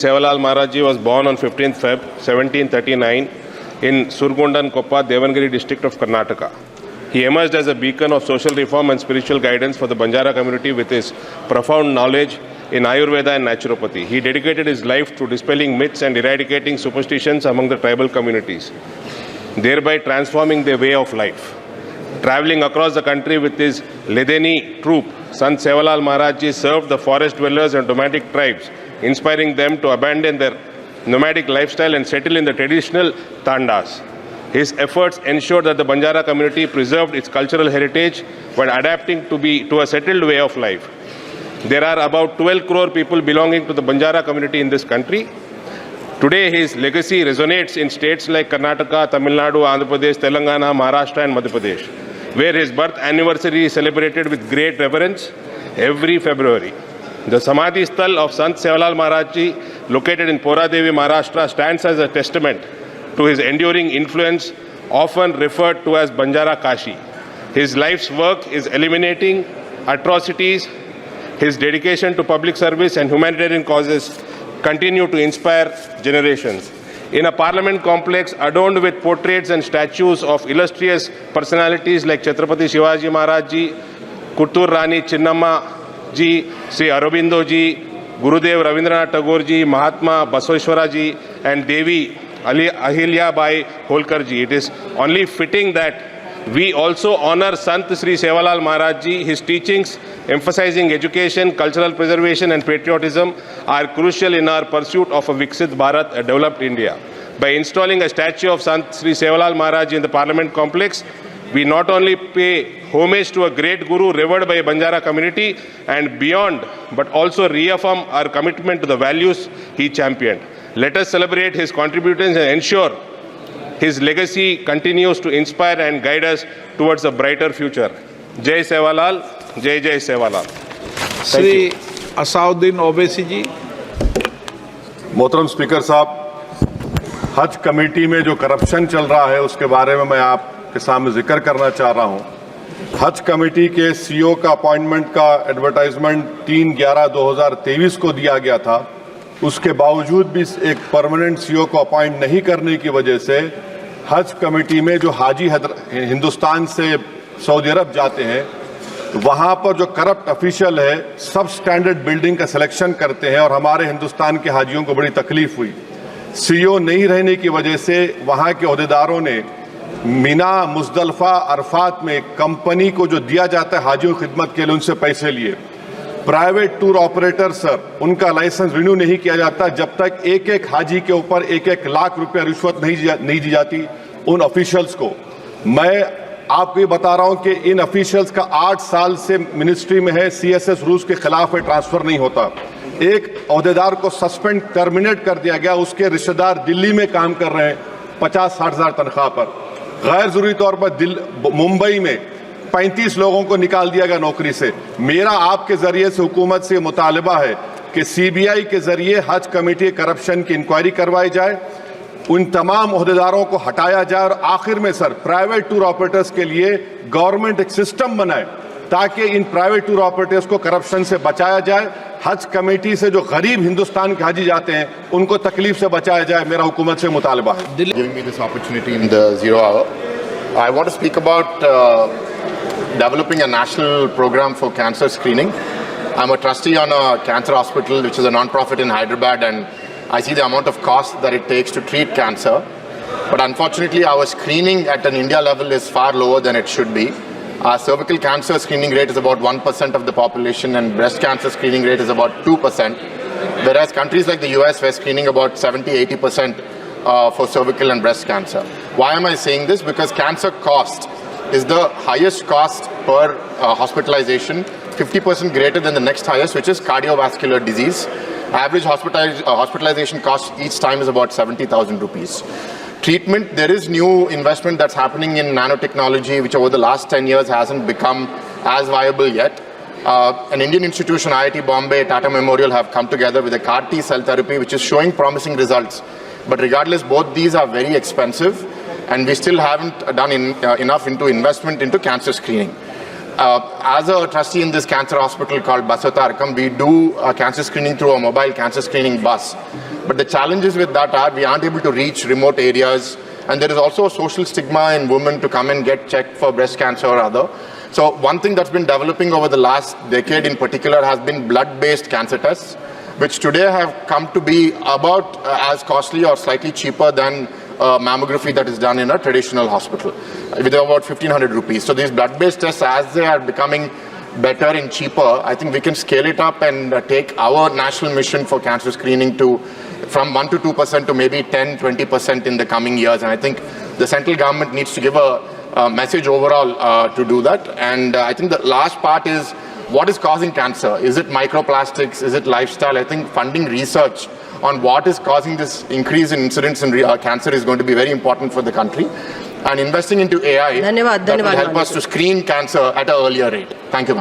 Sevalal Maharaj was born on 15th Feb 1739 in Surgundan Koppa, Devangiri district of Karnataka. He emerged as a beacon of social reform and spiritual guidance for the Banjara community with his profound knowledge in Ayurveda and naturopathy. He dedicated his life to dispelling myths and eradicating superstitions among the tribal communities, thereby transforming their way of life. Traveling across the country with his Ledeni troupe, Sant Sevalal Maharaj served the forest dwellers and nomadic tribes, inspiring them to abandon their nomadic lifestyle and settle in the traditional tandas. His efforts ensured that the Banjara community preserved its cultural heritage while adapting to a settled way of life. There are about 12 crore people belonging to the Banjara community in this country. Today, his legacy resonates in states like Karnataka, Tamil Nadu, Andhra Pradesh, Telangana, Maharashtra and Madhya Pradesh, where his birth anniversary is celebrated with great reverence every February. The Samadhi Sthal of Sant Sevalal Maharaj Ji, located in Poradevi, Maharashtra, stands as a testament to his enduring influence, often referred to as Banjara Kashi. His life's work is eliminating atrocities. His dedication to public service and humanitarian causes continue to inspire generations. In a parliament complex adorned with portraits and statues of illustrious personalities like Chhatrapati Shivaji Maharaj Ji, Kuttur Rani Chinnamma Ji, Sri Aurobindo Ji, Gurudev Rabindranath Tagore Ji, Mahatma Basaveshwara Ji, and Devi Ahilya Bai Holkar Ji. It is only fitting that we also honor Sant Sri Sevalal Maharaj Ji. His teachings, emphasizing education, cultural preservation and patriotism, are crucial in our pursuit of a Viksit Bharat, a developed India. By installing a statue of Sant Sri Sevalal Maharaj Ji in the Parliament complex, we not only pay homage to a great guru revered by a Banjara community and beyond, but also reaffirm our commitment to the values he championed. Let us celebrate his contributions and ensure his legacy continues to inspire and guide us towards a brighter future. Jai Sevalal, Jai Jai Sevalal. Shri Asaduddin Owaisi जी। मोहतरम speaker साहब, हज committee में जो corruption चल रहा है उसके बारे में मैं आपके सामने जिक्र करना चाह रहा हूं। हज कमेटी के सीईओ का अपॉइंटमेंट का एडवर्टाइजमेंट 3/11/2023 को दिया गया था। उसके बावजूद भी एक परमानेंट सीईओ को अपॉइंट नहीं करने की वजह से हज कमेटी में जो हाजी हिंदुस्तान से सऊदी अरब जाते हैं, वहां पर जो करप्ट ऑफिशियल है सब स्टैंडर्ड बिल्डिंग का सिलेक्शन करते हैं और हमारे हिंदुस्तान के हाजियों को बड़ी तकलीफ हुई। सीईओ नहीं रहने की वजह से वहां के अहदेदारों ने मीना, मुजदलफा, अरफात में कंपनी को जो दिया जाता है हाजियों की खिदमत के लिए, उनसे पैसे लिए। प्राइवेट टूर ऑपरेटर सर, उनका लाइसेंस रिन्यू नहीं किया जाता जब तक एक एक हाजी के ऊपर 1-1 लाख रुपया रिश्वत नहीं दी जाती उन ऑफिशियल्स को। मैं आपको ये बता रहा हूं कि इन ऑफिशियल्स का 8 साल से मिनिस्ट्री में है, सीएसएस रूल्स के खिलाफ है, ट्रांसफर नहीं होता। एक अहदेदार को सस्पेंड टर्मिनेट कर दिया गया, उसके रिश्तेदार दिल्ली में काम कर रहे हैं 50-60 हजार तनख्वाह पर। गैर जरूरी तौर पर मुंबई में 35 लोगों को निकाल दिया गया नौकरी से। मेरा आपके जरिए से हुकूमत से मुतालबा है कि सीबीआई के जरिए हज कमेटी करप्शन की इंक्वायरी करवाई जाए, उन तमाम ओहदेदारों को हटाया जाए और आखिर में सर प्राइवेट टूर ऑपरेटर्स के लिए गवर्नमेंट एक सिस्टम बनाए ताकि इन प्राइवेट टूर ऑपरेटर्स को करप्शन से बचाया जाए। हज कमेटी से जो गरीब हिंदुस्तान के हाजी जाते हैं उनको तकलीफ से बचाया जाए, मेरा हुकूमत से मुतालबा है। Giving me this opportunity in the 0 hour, I want to speak about developing a national program for cancer screening. I'm a trustee on a cancer hospital, which is a non-profit in Hyderabad, and I see the amount of cost that it takes to treat cancer. But unfortunately, our screening at an India level is far lower than it should be. Our cervical cancer screening rate is about 1% of the population, and breast cancer screening rate is about 2%. Whereas countries like the US, we're screening about 70-80% for cervical and breast cancer. Why am I saying this? Because cancer cost is the highest cost per hospitalization, 50% greater than the next highest, which is cardiovascular disease. Average hospitalization cost each time is about 70,000 rupees. Treatment, there is new investment that's happening in nanotechnology, which over the last 10 years hasn't become as viable yet. An Indian institution, IIT Bombay, Tata Memorial, have come together with a CAR-T cell therapy, which is showing promising results. But regardless, both these are very expensive, and we still haven't done enough into investment into cancer screening. As a trustee in this cancer hospital called Basavatarakam, we do cancer screening through a mobile cancer screening bus. But the challenges with that are we aren't able to reach remote areas, and there is also a social stigma in women to come and get checked for breast cancer or other. So one thing that's been developing over the last decade in particular has been blood-based cancer tests, which today have come to be about as costly or slightly cheaper than mammography that is done in a traditional hospital, with about 1,500 rupees. So these blood-based tests, as they are becoming better and cheaper, I think we can scale it up and take our national mission for cancer screening to from 1 to 2% to maybe 10, 20% in the coming years. And I think the central government needs to give a message overall to do that. And I think the last part is, what is causing cancer? Is it microplastics? Is it lifestyle? I think funding research on what is causing this increase in incidence in cancer is going to be very important for the country. And investing into AI Dhanyawad, that will Dhanyawad, help us to screen cancer at an earlier rate. Thank you, ma'am.